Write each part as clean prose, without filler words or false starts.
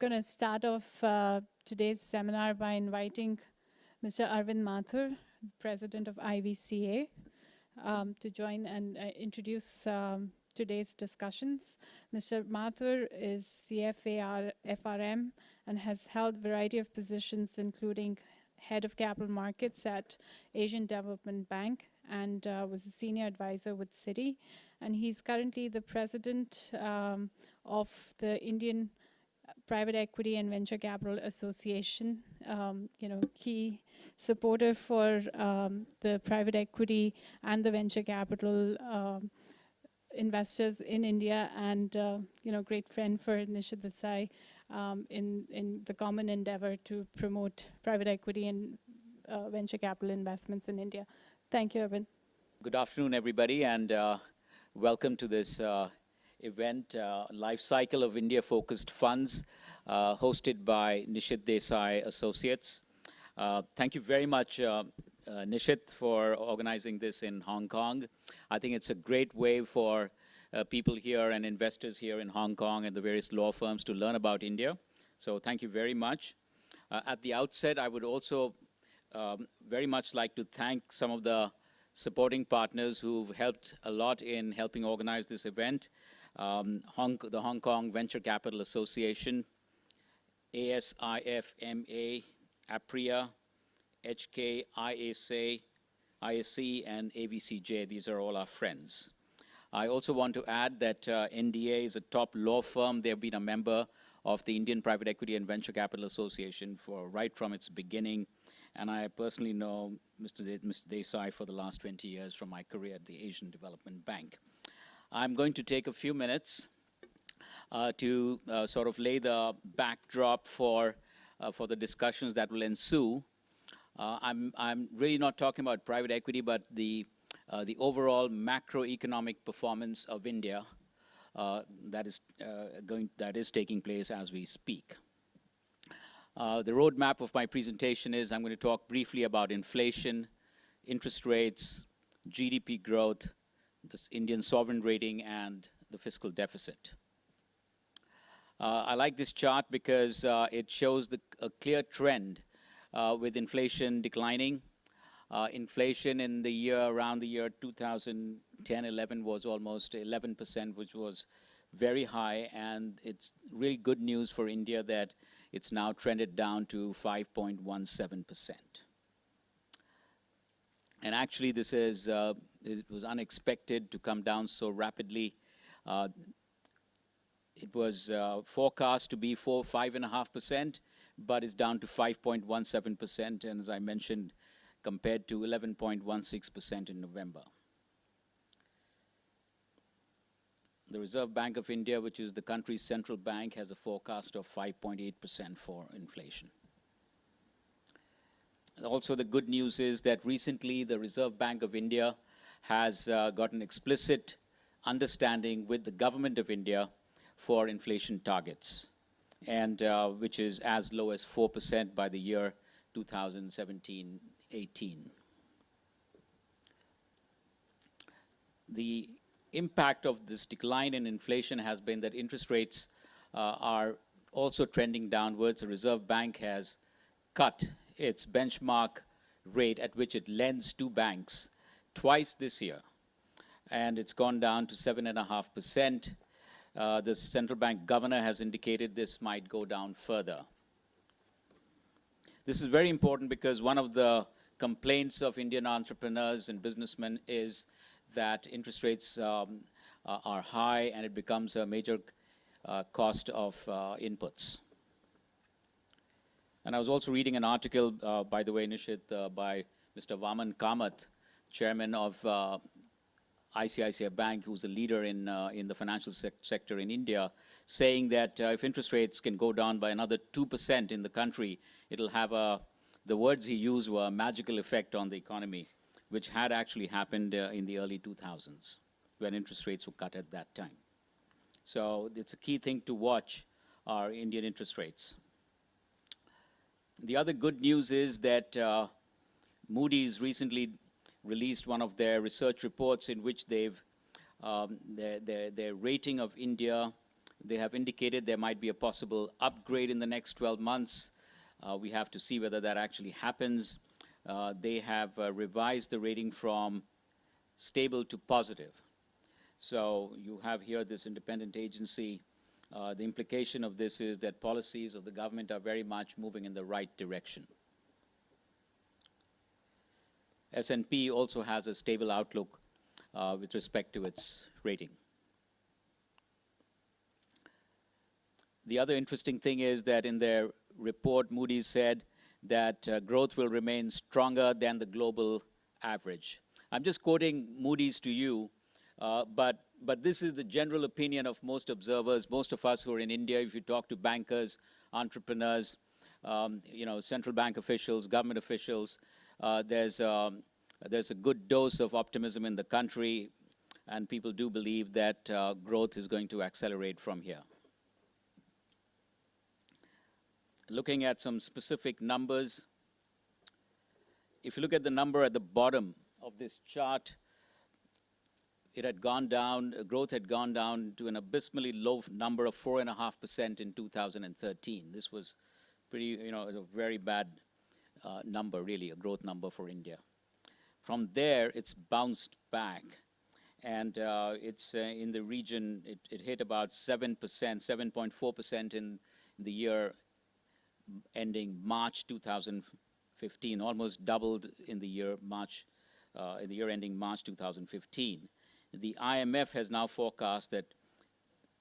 going to start off today's seminar by inviting Mr. Arvind Mathur, President of IVCA, to join and introduce today's discussions. Mr. Mathur is CFA FRM and has held a variety of positions, including Head of Capital Markets at Asian Development Bank and was a senior advisor with Citi. And he's currently the president of the Indian Private Equity and Venture Capital Association, key supporter for the private equity and the venture capital investors in India, and great friend for Nishit Desai in the common endeavor to promote private equity and venture capital investments in India. Thank you, Arvind. Good afternoon, everybody, and welcome to this event, Lifecycle of India-Focused Funds, hosted by Nishit Desai Associates. Thank you very much, Nishit, for organizing this in Hong Kong. I think it's a great way for people here and investors here in Hong Kong and the various law firms to learn about India. So thank you very much. At the outset, I would also very much like to thank some of the supporting partners who've helped a lot in helping organize this event. The Hong Kong Venture Capital Association, ASIFMA, APRIA, HK, ISC, and AVCJ. These are all our friends. I also want to add that NDA is a top law firm. They've been a member of the Indian Private Equity and Venture Capital Association right from its beginning. And I personally know Mr. Desai for the last 20 years from my career at the Asian Development Bank. I'm going to take a few minutes to sort of lay the backdrop for the discussions that will ensue. I'm really not talking about private equity, but the overall macroeconomic performance of India that is taking place as we speak. The roadmap of my presentation is I'm going to talk briefly about inflation, interest rates, GDP growth, the Indian sovereign rating, and the fiscal deficit. I like this chart because it shows a clear trend with inflation declining. Inflation in the year around the year 2010-11 was almost 11%, which was very high, and it's really good news for India that it's now trended down to 5.17%. And actually, this is it was unexpected to come down so rapidly. It was forecast to be 5.5%, but it's down to 5.17%, and as I mentioned, compared to 11.16% in November. The Reserve Bank of India, which is the country's central bank, has a forecast of 5.8% for inflation. Also, the good news is that recently the Reserve Bank of India has got an explicit understanding with the government of India for inflation targets, and which is as low as 4% by the year 2017-18. The impact of this decline in inflation has been that interest rates are also trending downwards. The Reserve Bank has cut its benchmark rate at which it lends to banks twice this year, and it's gone down to 7.5%. The central bank governor has indicated this might go down further. This is very important because one of the complaints of Indian entrepreneurs and businessmen is that interest rates are high and it becomes a major cost of inputs. And I was also reading an article, by the way, Nishit, by Mr. Vaman Kamath, chairman of ICICI Bank, who's a leader in the financial sector in India, saying that if interest rates can go down by another 2% in the country, it'll have the words he used were a magical effect on the economy, which had actually happened in the early 2000s, when interest rates were cut at that time. So it's a key thing to watch, are Indian interest rates. The other good news is that Moody's recently released one of their research reports in which they've their rating of India They have indicated there might be a possible upgrade in the next 12 months. We have to see whether that actually happens. They have revised the rating from stable to positive. So you have here this independent agency. The implication of this is that policies of the government are very much moving in the right direction. S&P also has a stable outlook with respect to its rating. The other interesting thing is that in their report, Moody's said that growth will remain stronger than the global average. I'm just quoting Moody's to you, but this is the general opinion of most observers, most of us who are in India. If you talk to bankers, entrepreneurs, central bank officials, government officials, there's a good dose of optimism in the country, and people do believe that growth is going to accelerate from here. Looking at some specific numbers, if you look at the number at the bottom of this chart, it had gone down, growth had gone down to an abysmally low number of 4.5% in 2013. This was pretty, a very bad number, really, a growth number for India. From there, it's bounced back, and it's in the region, it hit about 7%, 7.4% in the year ending March 2015, almost doubled in the year ending March 2015. The IMF has now forecast that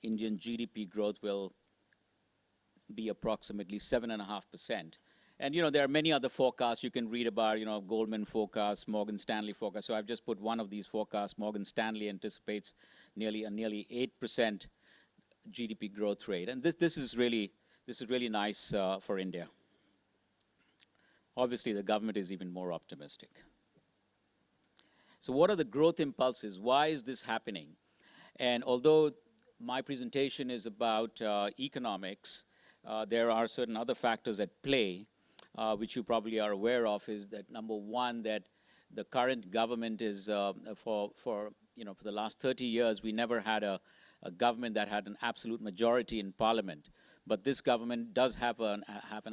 Indian GDP growth will be approximately 7.5%. And there are many other forecasts you can read about, Goldman forecast, Morgan Stanley forecast. So I've just put one of these forecasts. Morgan Stanley anticipates nearly 8% GDP growth rate. And this is really nice for India. Obviously, the government is even more optimistic. So what are the growth impulses? Why is this happening? And although my presentation is about economics, there are certain other factors at play, which you probably are aware of, is that number one, that the current government is, for the last 30 years, we never had a government that had an absolute majority in parliament. But this government does have an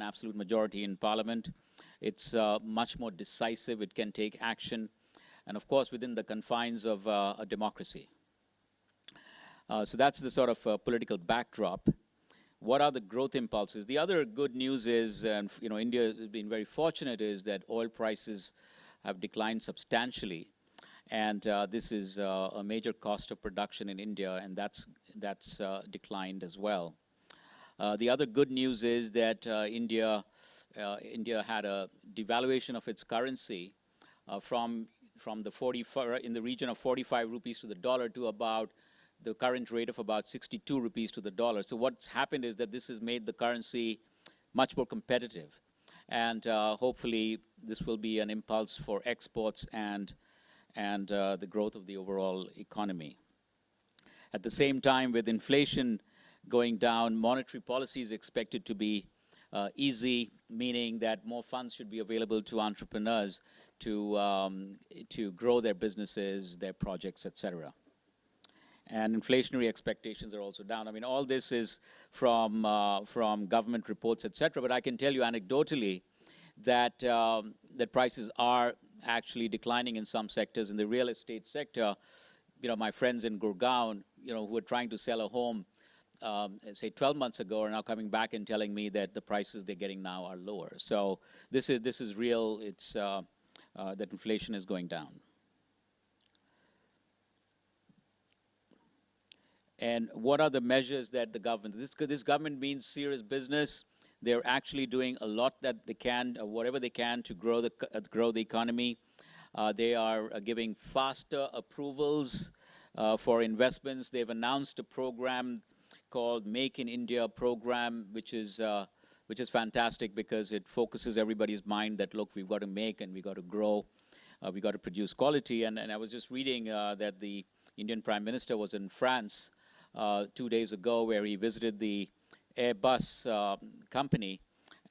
absolute majority in parliament. It's much more decisive. It can take action. And of course, within the confines of a democracy. So that's the sort of political backdrop. What are the growth impulses? The other good news is, and India has been very fortunate, is that oil prices have declined substantially. And this is a major cost of production in India, and that's declined as well. The other good news is that India had a devaluation of its currency from the in the region of 45 rupees to the dollar to about the current rate of about 62 rupees to the dollar. So what's happened is that this has made the currency much more competitive, and hopefully this will be an impulse for exports and the growth of the overall economy. At the same time, with inflation going down, monetary policy is expected to be easy, meaning that more funds should be available to entrepreneurs to grow their businesses, their projects, etc. And inflationary expectations are also down. I mean, all this is from government reports, etc. But I can tell you anecdotally that that prices are actually declining in some sectors. In the real estate sector, my friends in Gurgaon, who were trying to sell a home, say 12 months ago, are now coming back and telling me that the prices they're getting now are lower. So this is real. It's that inflation is going down. And what are the measures that the government? This government means serious business. They're actually doing a lot that they can, whatever they can, to grow the economy. They are giving faster approvals for investments. They've announced a program called Make in India program, which is fantastic because it focuses everybody's mind that, look, we've got to make and we've got to grow, we've got to produce quality. And I was just reading that the Indian Prime Minister was in France 2 days ago, where he visited the Airbus company,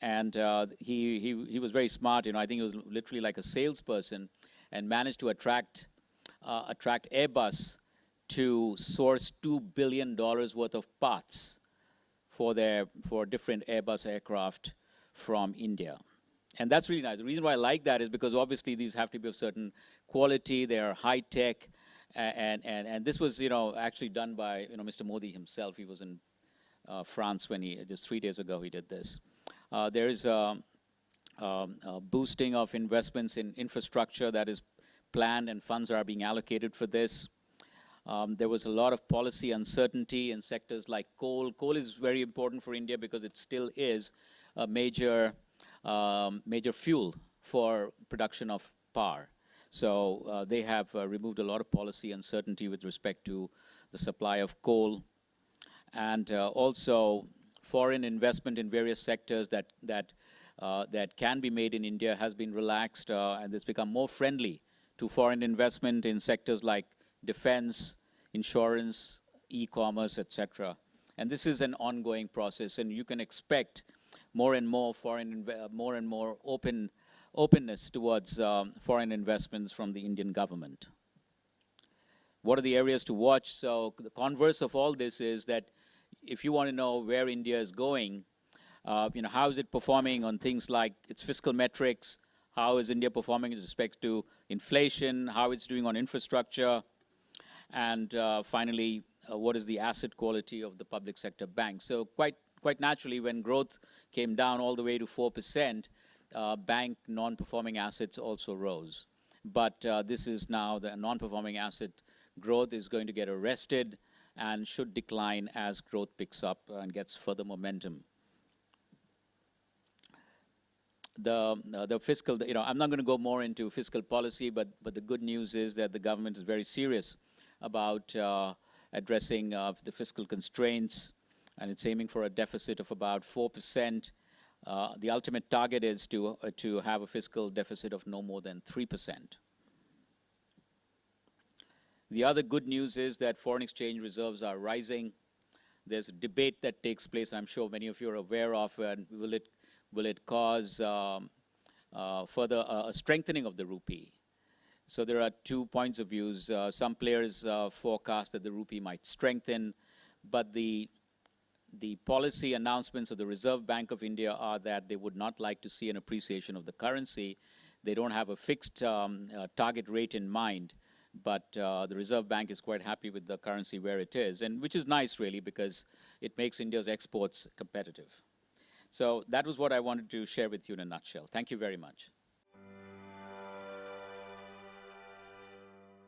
and he was very smart. I think he was literally like a salesperson, and managed to attract Airbus to source $2 billion worth of parts for different Airbus aircraft from India. And that's really nice. The reason why I like that is because obviously these have to be of certain quality, they are high tech, and this was, actually done by, Mr. Modi himself. He was in France when just 3 days ago he did this. There is a boosting of investments in infrastructure that is planned, and funds are being allocated for this. There was a lot of policy uncertainty in sectors like coal. Coal is very important for India because it still is a major fuel for production of power. So they have removed a lot of policy uncertainty with respect to the supply of coal, and also foreign investment in various sectors that can be made in India has been relaxed, and it's become more friendly to foreign investment in sectors like defense, insurance, e-commerce, etc. And this is an ongoing process, and you can expect more and more openness towards foreign investments from the Indian government. What are the areas to watch? So the converse of all this is that if you want to know where India is going, how is it performing on things like its fiscal metrics? How is India performing with respect to inflation? How it's doing on infrastructure? And finally, what is the asset quality of the public sector banks? So quite naturally, when growth came down all the way to 4%, bank non-performing assets also rose. But this is now the non-performing asset growth is going to get arrested and should decline as growth picks up and gets further momentum. The fiscal, I'm not going to go more into fiscal policy, but the good news is that the government is very serious about addressing the fiscal constraints, and it's aiming for a deficit of about 4%. The ultimate target is to have a fiscal deficit of no more than 3%. The other good news is that foreign exchange reserves are rising. There's a debate that takes place, and I'm sure many of you are aware of, and will it cause further a strengthening of the rupee? So there are 2 points of view. Some players forecast that the rupee might strengthen, but the policy announcements of the Reserve Bank of India are that they would not like to see an appreciation of the currency. They don't have a fixed target rate in mind, but the Reserve Bank is quite happy with the currency where it is, and which is nice really because it makes India's exports competitive. So that was what I wanted to share with you in a nutshell. Thank you very much.